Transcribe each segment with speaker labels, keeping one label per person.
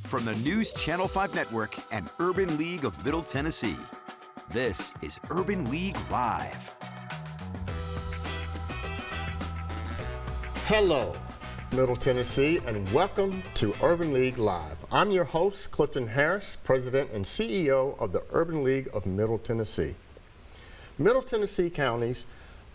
Speaker 1: from the News Channel 5 Network and Urban League of Middle Tennessee. This is Urban League Live.
Speaker 2: Hello, Middle Tennessee, and welcome to Urban League Live. I'm your host, Clifton Harris, President and CEO of the Urban League of Middle Tennessee. Middle Tennessee counties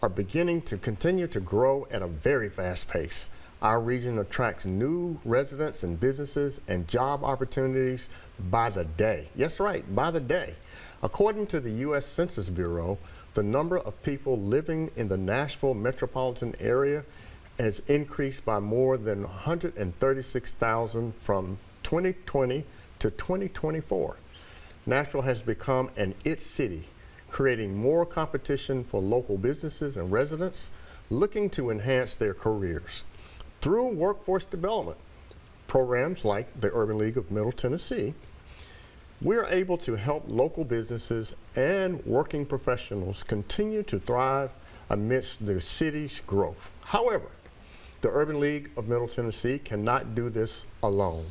Speaker 2: are beginning to continue to grow at a very fast pace. Our region attracts new residents and businesses and job opportunities by the day. Yes, right, by the day. According to the U.S. Census Bureau, the number of people living in the Nashville metropolitan area has increased by more than 136,000 from 2020 to 2024. Nashville has become an IT city, creating more competition for local businesses and residents looking to enhance their careers. Through workforce development programs like the Urban League of Middle Tennessee, we are able to help local businesses and working professionals continue to thrive amidst the city's growth. However, the Urban League of Middle Tennessee cannot do this alone.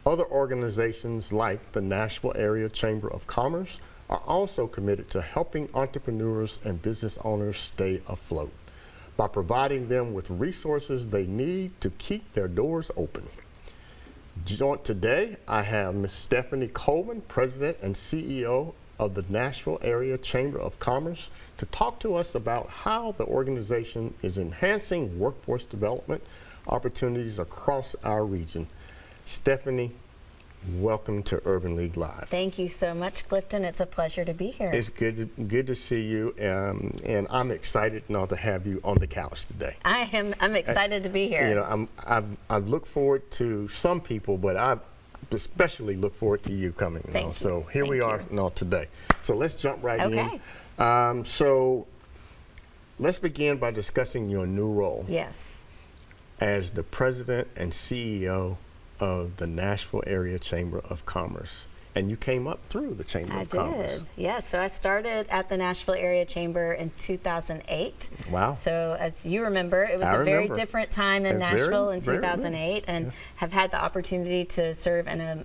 Speaker 2: Other organizations like the Nashville Area Chamber of Commerce are also committed to helping entrepreneurs and business owners stay afloat by providing them with resources they need to keep their doors open. Today, I have Ms. Stephanie Coleman, President and CEO of the Nashville Area Chamber of Commerce, to talk to us about how the organization is enhancing workforce development opportunities across our region. Stephanie, welcome to Urban League Live.
Speaker 3: Thank you so much, Clifton. It's a pleasure to be here.
Speaker 2: It's good to see you, and I'm excited now to have you on the couch today.
Speaker 3: I'm excited to be here.
Speaker 2: You know, I look forward to some people, but I especially look forward to you coming.
Speaker 3: Thank you.
Speaker 2: So here we are now today. So let's jump right in.
Speaker 3: Okay.
Speaker 2: So let's begin by discussing your new role.
Speaker 3: Yes.
Speaker 2: As the President and CEO of the Nashville Area Chamber of Commerce. And you came up through the Chamber of Commerce.
Speaker 3: I did, yeah. So I started at the Nashville Area Chamber in 2008.
Speaker 2: Wow.
Speaker 3: So as you remember, it was a very different time in Nashville in 2008, and have had the opportunity to serve in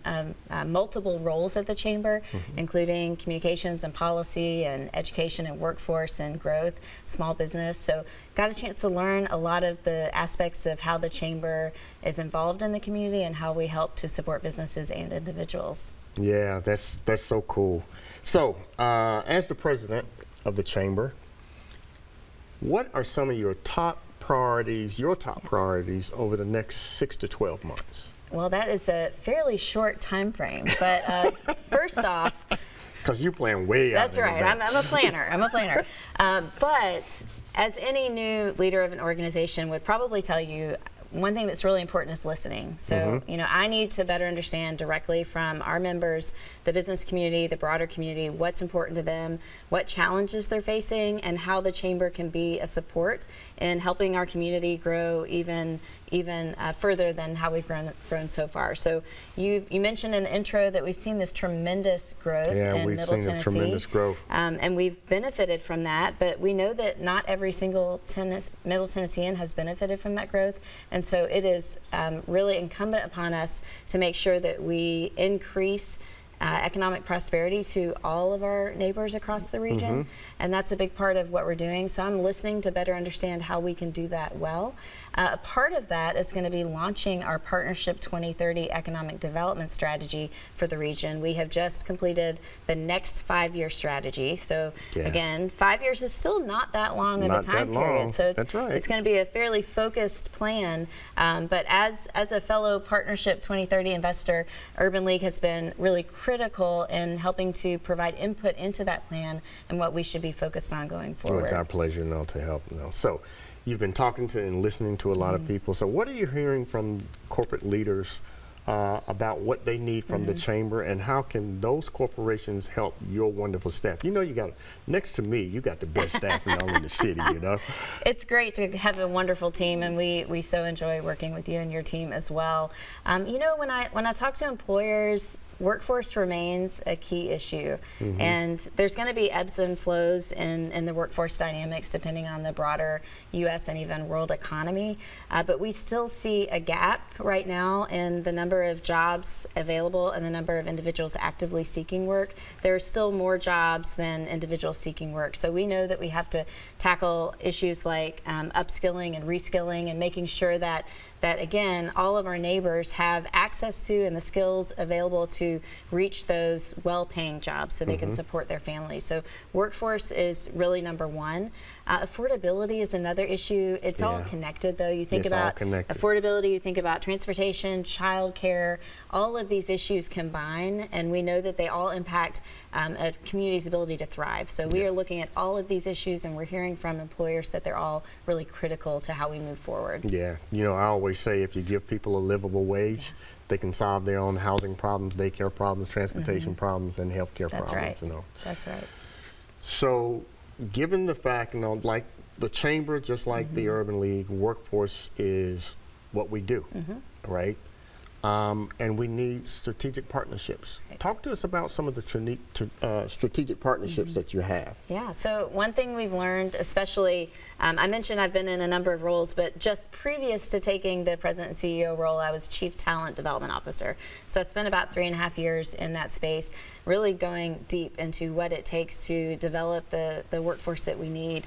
Speaker 3: multiple roles at the Chamber, including communications and policy and education and workforce and growth, small business. So got a chance to learn a lot of the aspects of how the Chamber is involved in the community and how we help to support businesses and individuals.
Speaker 2: Yeah, that's so cool. So, as the president of the chamber, what are some of your top priorities over the next 6 to 12 months?
Speaker 3: Well, that is a fairly short time frame, but first off,
Speaker 2: because you plan way out.
Speaker 3: That's right. I'm a planner. But as any new leader of an organization would probably tell you, one thing that's really important is listening. So, you know, I need to better understand directly from our members, the business community, the broader community, what's important to them, what challenges they're facing, and how the chamber can be a support in helping our community grow even further than how we've grown so far. So you mentioned in the intro that we've seen this tremendous growth in Middle Tennessee.
Speaker 2: A tremendous growth.
Speaker 3: And we've benefited from that, but we know that not every single Middle Tennessean has benefited from that growth. And so it is really incumbent upon us to make sure that we increase economic prosperity to all of our neighbors across the region. And that's a big part of what we're doing. So I'm listening to better understand how we can do that well. A part of that is going to be launching our Partnership 2030 Economic Development Strategy for the region. We have just completed the next 5-year strategy. So again, 5 years is still not that long of a time period. So it's going to be a fairly focused plan. But as a fellow Partnership 2030 investor, Urban League has been really critical in helping to provide input into that plan and what we should be focused on going forward.
Speaker 2: Well, it's our pleasure to help. So you've been talking to and listening to a lot of people. So what are you hearing from corporate leaders about what they need from the chamber, and how can those corporations help your wonderful staff? You know, you got, next to me, you got the best staff in the city, you know?
Speaker 3: It's great to have a wonderful team, and we so enjoy working with you and your team as well. You know, when I talk to employers, workforce remains a key issue, and there's going to be ebbs and flows in the workforce dynamics depending on the broader U.S. and even world economy, but we still see a gap right now in the number of jobs available and the number of individuals actively seeking work. There are still more jobs than individuals seeking work, so we know that we have to tackle issues like upskilling and reskilling and making sure that again, all of our neighbors have access to and the skills available to reach those well-paying jobs so they can support their families. So workforce is really number one. Affordability is another issue. It's all connected, though. You think about affordability, you think about transportation, childcare, all of these issues combine, and we know that they all impact a community's ability to thrive. So we are looking at all of these issues, and we're hearing from employers that they're all really critical to how we move forward.
Speaker 2: Yeah, you know, I always say if you give people a livable wage, they can solve their own housing problems, daycare problems, transportation problems, and healthcare problems.
Speaker 3: Right.
Speaker 2: You know.
Speaker 3: That's right.
Speaker 2: So, given the fact, you know, like the Chamber, just like the Urban League, workforce is what we do, right? And we need strategic partnerships. Right. Talk to us about some of the strategic partnerships that you have.
Speaker 3: Yeah, so one thing we've learned, especially, I mentioned I've been in a number of roles, but just previous to taking the President and CEO role, I was Chief Talent Development Officer. So I spent about 3.5 years in that space, really going deep into what it takes to develop the workforce that we need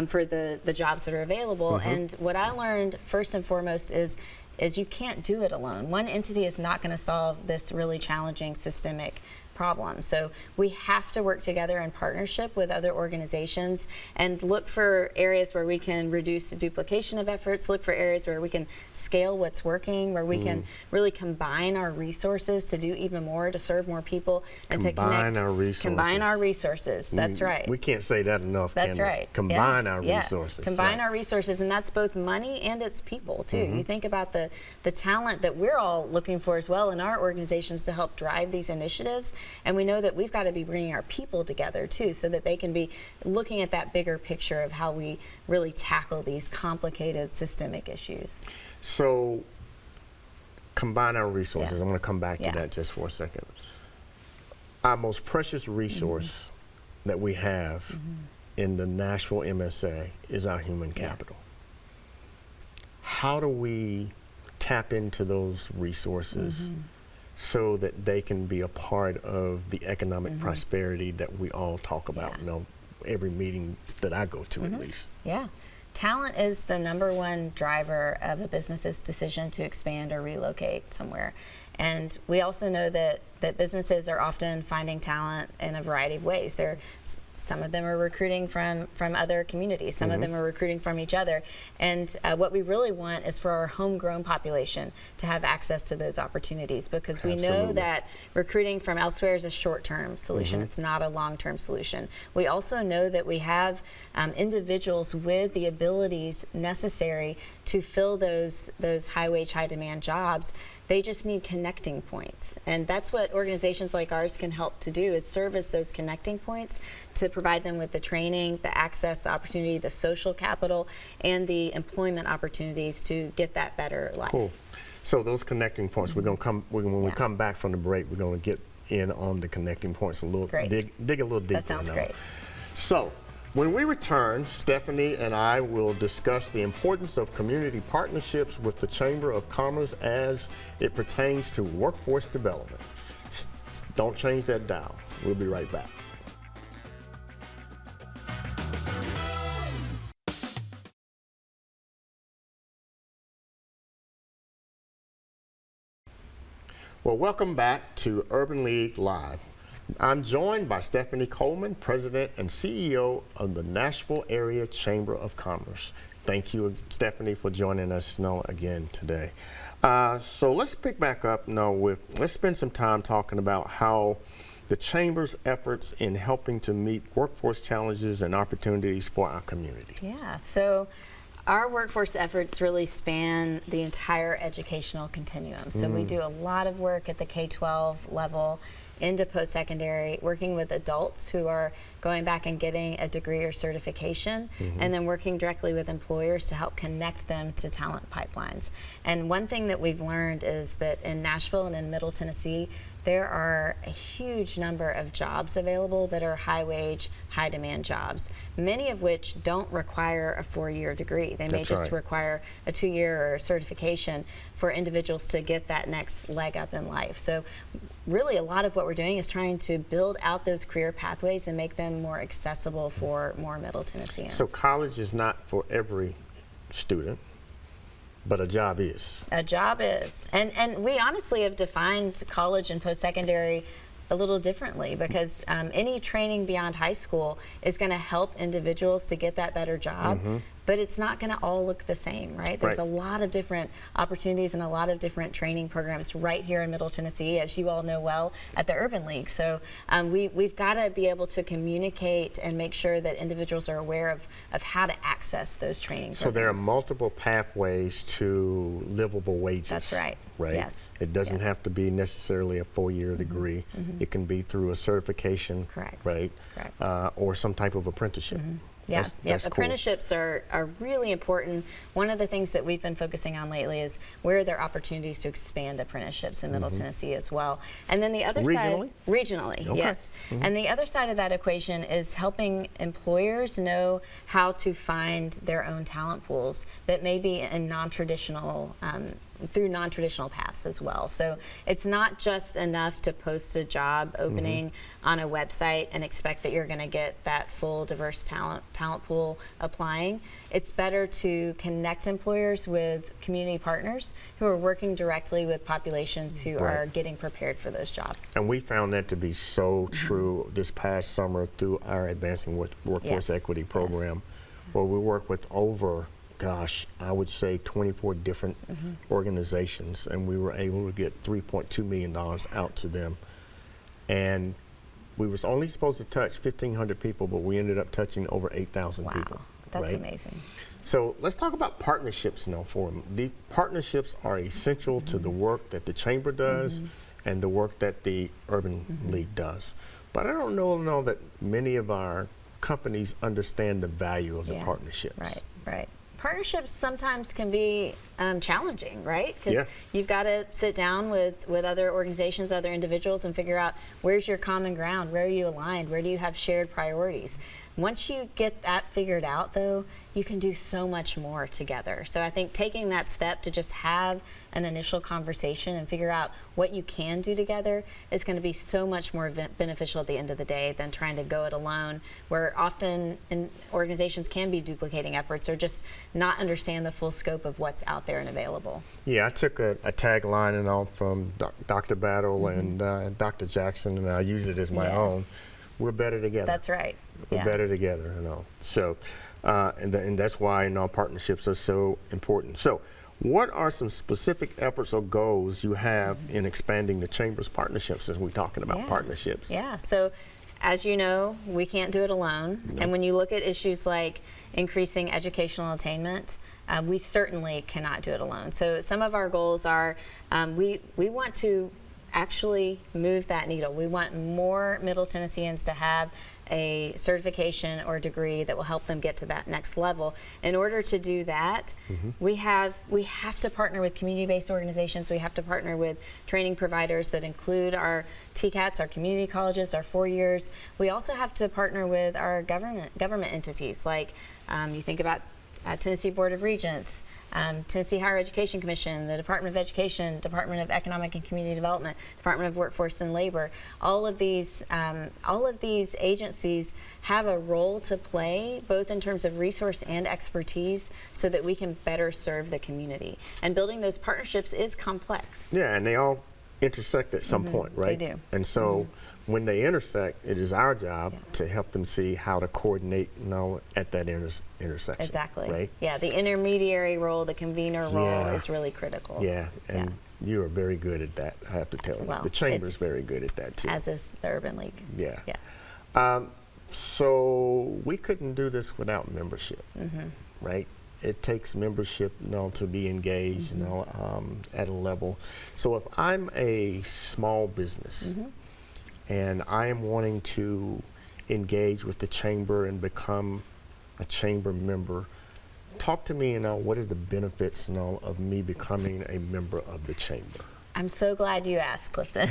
Speaker 3: for the jobs that are available. And what I learned first and foremost is you can't do it alone. One entity is not going to solve this really challenging systemic problem. So we have to work together in partnership with other organizations and look for areas where we can reduce the duplication of efforts, look for areas where we can scale what's working, where we can really combine our resources to do even more, to serve more people, and to connect. Combine our resources. That's right.
Speaker 2: We can't say that enough.
Speaker 3: That's right.
Speaker 2: Combine our resources.
Speaker 3: Combine our resources, and that's both money and it's people too. You think about the talent that we're all looking for as well in our organizations to help drive these initiatives. And we know that we've got to be bringing our people together too, so that they can be looking at that bigger picture of how we really tackle these complicated systemic issues.
Speaker 2: So, combine our resources. I'm going to come back to that just for a second. Our most precious resource that we have in the Nashville MSA is our human capital. How do we tap into those resources so that they can be a part of the economic prosperity that we all talk about, you know, every meeting that I go to at least?
Speaker 3: Yeah. Talent is the #1 driver of a business's decision to expand or relocate somewhere. And we also know that businesses are often finding talent in a variety of ways. Some of them are recruiting from other communities. Some of them are recruiting from each other. And what we really want is for our homegrown population to have access to those opportunities, because we know that recruiting from elsewhere is a short-term solution. It's not a long-term solution. We also know that we have individuals with the abilities necessary to fill those high-wage, high-demand jobs. They just need connecting points. And that's what organizations like ours can help to do, is serve as those connecting points to provide them with the training, the access, the opportunity, the social capital, and the employment opportunities to get that better life.
Speaker 2: Cool. So those connecting points, we're going to come, when we come back from the break, we're going to get in on the connecting points a little, dig a little deeper.
Speaker 3: That sounds great.
Speaker 2: So, when we return, Stephanie and I will discuss the importance of community partnerships with the Chamber of Commerce as it pertains to workforce development. Don't change that dial. We'll be right back. Well, welcome back to Urban League Live. I'm joined by Stephanie Coleman, President and CEO of the Nashville Area Chamber of Commerce. Thank you, Stephanie, for joining us again today. So let's pick back up let's spend some time talking about how the Chamber's efforts in helping to meet workforce challenges and opportunities for our community.
Speaker 3: Yeah, so our workforce efforts really span the entire educational continuum. So we do a lot of work at the K-12 level into post-secondary, working with adults who are going back and getting a degree or certification, and then working directly with employers to help connect them to talent pipelines. And one thing that we've learned is that in Nashville and in Middle Tennessee, there are a huge number of jobs available that are high wage, high demand jobs, many of which don't require a 4-year degree. They may just require a 2-year or certification for individuals to get that next leg up in life. So really a lot of what we're doing is trying to build out those career pathways and make them more accessible for more Middle Tennesseans.
Speaker 2: So college is not for every student, but a job is.
Speaker 3: A job is. And we honestly have defined college and post-secondary a little differently, because any training beyond high school is going to help individuals to get that better job, but it's not going to all look the same, right? There's a lot of different opportunities and a lot of different training programs right here in Middle Tennessee, as you all know well, at the Urban League. So we've got to be able to communicate and make sure that individuals are aware of how to access those training programs.
Speaker 2: So there are multiple pathways to livable wages.
Speaker 3: That's right.
Speaker 2: Right?
Speaker 3: Yes.
Speaker 2: It doesn't have to be necessarily a 4-year degree. It can be through a certification, right? Correct. Or some type of apprenticeship.
Speaker 3: Yeah,
Speaker 2: that's
Speaker 3: apprenticeships are really important. One of the things that we've been focusing on lately is where are there opportunities to expand apprenticeships in Middle Tennessee as well. And then the other side, regionally,
Speaker 2: okay.
Speaker 3: Yes. And the other side of that equation is helping employers know how to find their own talent pools that may be in non-traditional through non-traditional paths as well. So it's not just enough to post a job opening on a website and expect that you're going to get that full diverse talent pool applying. It's better to connect employers with community partners who are working directly with populations who are getting prepared for those jobs.
Speaker 2: And we found that to be so true this past summer through our Advancing Workforce Equity program, where we work with over, gosh, I would say 24 different organizations, and we were able to get $3.2 million out to them. And we was only supposed to touch 1,500 people, but we ended up touching over 8,000 people.
Speaker 3: That's amazing.
Speaker 2: So let's talk about partnerships now for them. The partnerships are essential to the work that the Chamber does and the work that the Urban League does. But I don't know that many of our companies understand the value of the partnerships.
Speaker 3: Right. Partnerships sometimes can be challenging, right? Because you've got to sit down with other organizations, other individuals, and figure out where's your common ground, where are you aligned, where do you have shared priorities. Once you get that figured out, though, you can do so much more together. So I think taking that step to just have an initial conversation and figure out what you can do together is going to be so much more beneficial at the end of the day than trying to go it alone, where often organizations can be duplicating efforts or just not understand the full scope of what's out there and available.
Speaker 2: Yeah, I took a tagline and all from Dr. Battle and Dr. Jackson, and I use it as my own. We're better together.
Speaker 3: That's right.
Speaker 2: We're better together, So, and that's why partnerships are so important. So, what are some specific efforts or goals you have in expanding the Chamber's partnerships as we're talking about partnerships?
Speaker 3: Yeah, so as you know, we can't do it alone. And when you look at issues like increasing educational attainment, we certainly cannot do it alone. So some of our goals are we want to actually move that needle. We want more Middle Tennesseans to have a certification or degree that will help them get to that next level. In order to do that, we have to partner with community-based organizations. We have to partner with training providers that include our TCATs, our community colleges, our 4 years. We also have to partner with our government entities, like you think about Tennessee Board of Regents, Tennessee Higher Education Commission, the Department of Education, Department of Economic and Community Development, Department of Workforce and Labor. All of these agencies have a role to play, both in terms of resource and expertise, so that we can better serve the community. And building those partnerships is complex.
Speaker 2: Yeah, and they all intersect at some point, right?
Speaker 3: They do.
Speaker 2: And so when they intersect, it is our job to help them see how to coordinate at that intersection.
Speaker 3: Exactly.
Speaker 2: Right?
Speaker 3: Yeah, the intermediary role, the convener role is really critical.
Speaker 2: Yeah, and you are very good at that, I have to tell you.
Speaker 3: Well,
Speaker 2: the Chamber's very good at that too.
Speaker 3: As is the Urban League.
Speaker 2: Yeah. So we couldn't do this without membership, right? It takes membership, to be engaged, at a level. So if I'm a small business and I am wanting to engage with the chamber and become a chamber member. Talk to me, what are the benefits, of me becoming a member of the chamber?
Speaker 3: I'm so glad you asked, Clifton.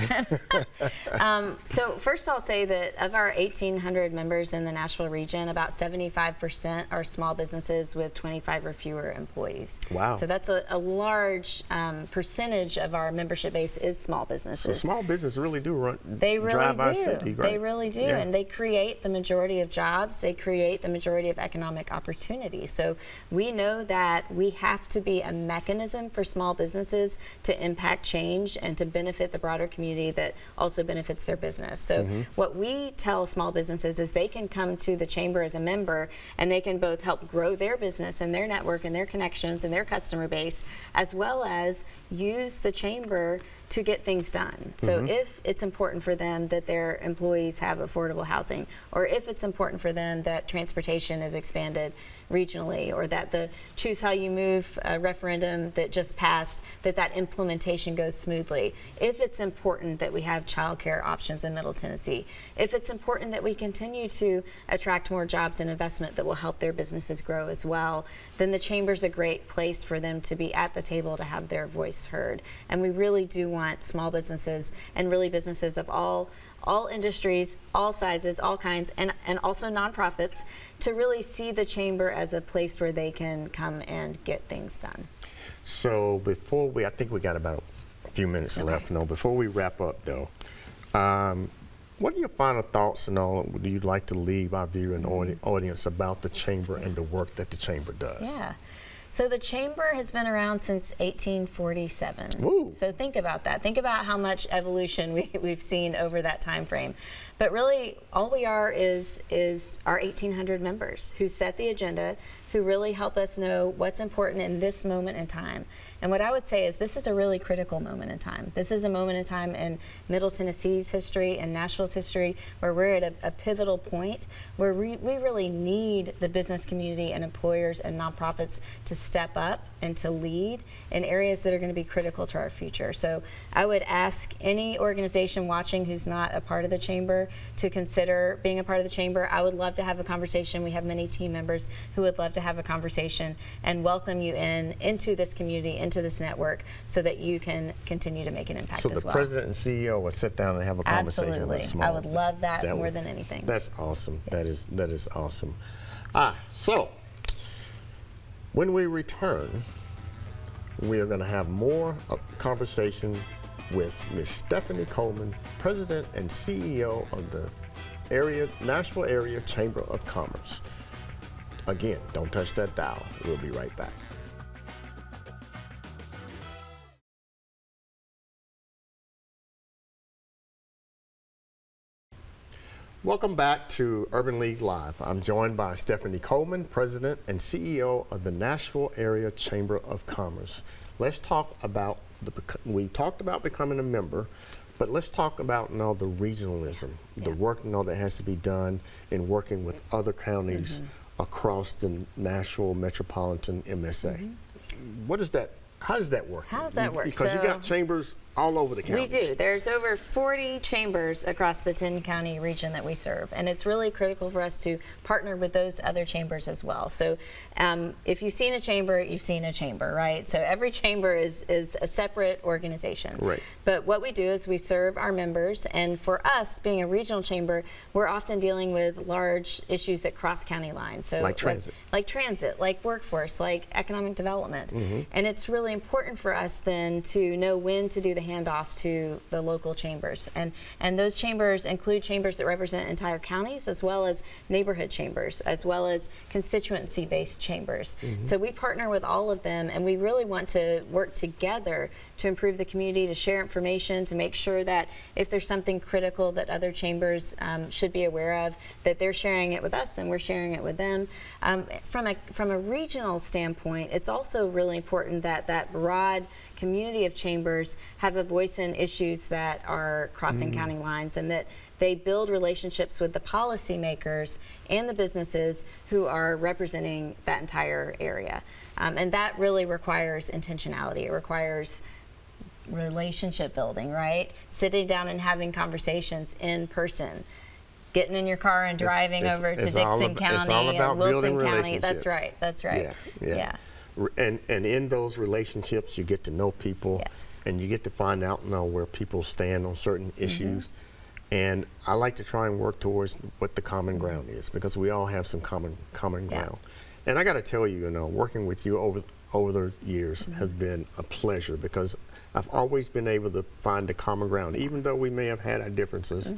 Speaker 3: So first I'll say that of our 1,800 members in the Nashville region, about 75% are small businesses with 25 or fewer employees.
Speaker 2: Wow.
Speaker 3: So that's a large percentage of our membership base is small businesses.
Speaker 2: So small businesses really do
Speaker 3: They really
Speaker 2: drive
Speaker 3: do.
Speaker 2: our city, right?
Speaker 3: They really do,
Speaker 2: Yeah.
Speaker 3: and they create the majority of jobs. They create the majority of economic opportunity. So we know that we have to be a mechanism for small businesses to impact change and to benefit the broader community that also benefits their business. So what we tell small businesses is they can come to the chamber as a member, and they can both help grow their business and their network and their connections and their customer base, as well as use the chamber to get things done. So if it's important for them that their employees have affordable housing, or if it's important for them that transportation is expanded regionally, or that the Choose How You Move referendum that just passed, that implementation goes smoothly, if it's important that we have childcare options in Middle Tennessee, if it's important that we continue to attract more jobs and investment that will help their businesses grow as well, then the chamber's a great place for them to be at the table to have their voice heard. And we really do want small businesses, and really businesses of all industries, all sizes, all kinds, and also nonprofits, to really see the chamber as a place where they can come and get things done.
Speaker 2: So I think we got about a few minutes left. Before we wrap up though, what are your final thoughts would you like to leave our viewer and audience about the chamber and the work that the chamber does?
Speaker 3: Yeah. So the chamber has been around since 1847.
Speaker 2: Ooh.
Speaker 3: So think about that. Think about how much evolution we've seen over that time frame. But really, all we are is our 1,800 members who set the agenda, who really help us know what's important in this moment in time. And what I would say is this is a really critical moment in time. This is a moment in time in Middle Tennessee's history and Nashville's history where we're at a pivotal point where we really need the business community and employers and nonprofits to step up and to lead in areas that are going to be critical to our future. So I would ask any organization watching who's not a part of the chamber to consider being a part of the chamber. I would love to have a conversation. We have many team members who would love to have a conversation and welcome you into this community, into this network, so that you can continue to make an impact as well.
Speaker 2: So the president and CEO will sit down and have a conversation
Speaker 3: Absolutely.
Speaker 2: with small.
Speaker 3: I would love that more than anything.
Speaker 2: That's awesome.
Speaker 3: Yes.
Speaker 2: That is awesome. So when we return, we are going to have more conversation with Ms. Stephanie Coleman, President and CEO of the Nashville Area Chamber of Commerce. Again, don't touch that dial. We'll be right back. Welcome back to Urban League Live. I'm joined by Stephanie Coleman, President and CEO of the Nashville Area Chamber of Commerce. Let's talk about we talked about becoming a member, but let's talk about the regionalism, the work that has to be done in working with other counties across the Nashville metropolitan MSA. What is that? How does that work?
Speaker 3: How does that work?
Speaker 2: Because you got chambers all over the counties.
Speaker 3: We do. There's over 40 chambers across the 10-county region that we serve, and it's really critical for us to partner with those other chambers as well. So if you've seen a chamber, you've seen a chamber, right? So every chamber is a separate organization.
Speaker 2: Right.
Speaker 3: But what we do is we serve our members, and for us, being a regional chamber, we're often dealing with large issues that cross county lines. So
Speaker 2: like transit.
Speaker 3: Like transit, like workforce, like economic development. And it's really important for us then to know when to do the handoff to the local chambers. And those chambers include chambers that represent entire counties, as well as neighborhood chambers, as well as constituency-based chambers. So we partner with all of them, and we really want to work together to improve the community, to share information, to make sure that if there's something critical that other chambers should be aware of, that they're sharing it with us and we're sharing it with them. From a regional standpoint, it's also really important that that broad community of chambers have a voice in issues that are crossing county lines, and that they build relationships with the policymakers and the businesses who are representing that entire area. And that really requires intentionality. It requires relationship building, right? Sitting down and having conversations in person. Getting in your car and driving over to Dixon County
Speaker 2: it's all about
Speaker 3: and Wilson
Speaker 2: building
Speaker 3: County.
Speaker 2: relationships.
Speaker 3: That's right.
Speaker 2: Yeah. And in those relationships, you get to know people,
Speaker 3: Yes.
Speaker 2: and you get to find out where people stand on certain issues. And I like to try and work towards what the common ground is, because we all have some common ground. And I got to tell you, working with you over the years has been a pleasure, because I've always been able to find the common ground, even though we may have had our differences.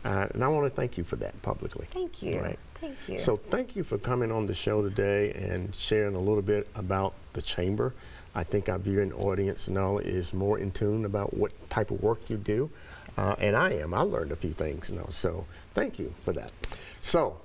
Speaker 2: And I want to thank you for that publicly.
Speaker 3: Thank you.
Speaker 2: Right?
Speaker 3: Thank you.
Speaker 2: So thank you for coming on the show today and sharing a little bit about the Chamber. I think our viewing audience now is more in tune about what type of work you do. And I learned a few things now. So thank you for that. So,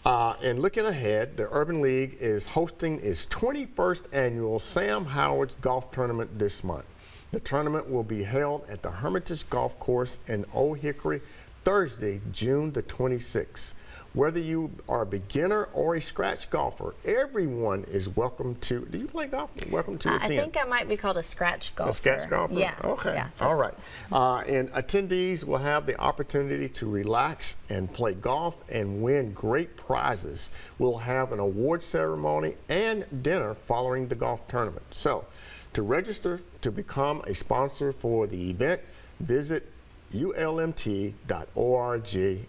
Speaker 2: and looking ahead, the Urban League is hosting its 21st annual Sam Howard's Golf Tournament this month. The tournament will be held at the Hermitage Golf Course in Old Hickory, Thursday, June the 26th. Whether you are a beginner or a scratch golfer, everyone is welcome to. Do you play golf? Welcome to attend.
Speaker 3: I think I might be called a scratch golfer.
Speaker 2: A scratch golfer?
Speaker 3: Yeah.
Speaker 2: Okay.
Speaker 3: Yeah,
Speaker 2: all right. And attendees will have the opportunity to relax and play golf and win great prizes. We'll have an award ceremony and dinner following the golf tournament. So, to register to become a sponsor for the event, visit ulmt.org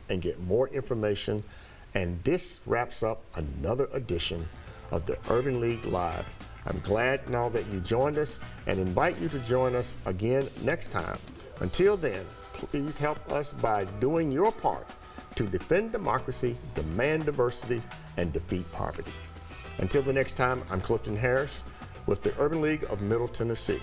Speaker 2: and get more information. And this wraps up another edition of the Urban League Live. I'm glad now that you joined us, and invite you to join us again next time. Until then, please help us by doing your part to defend democracy, demand diversity, and defeat poverty. Until the next time, I'm Clifton Harris with the Urban League of Middle Tennessee.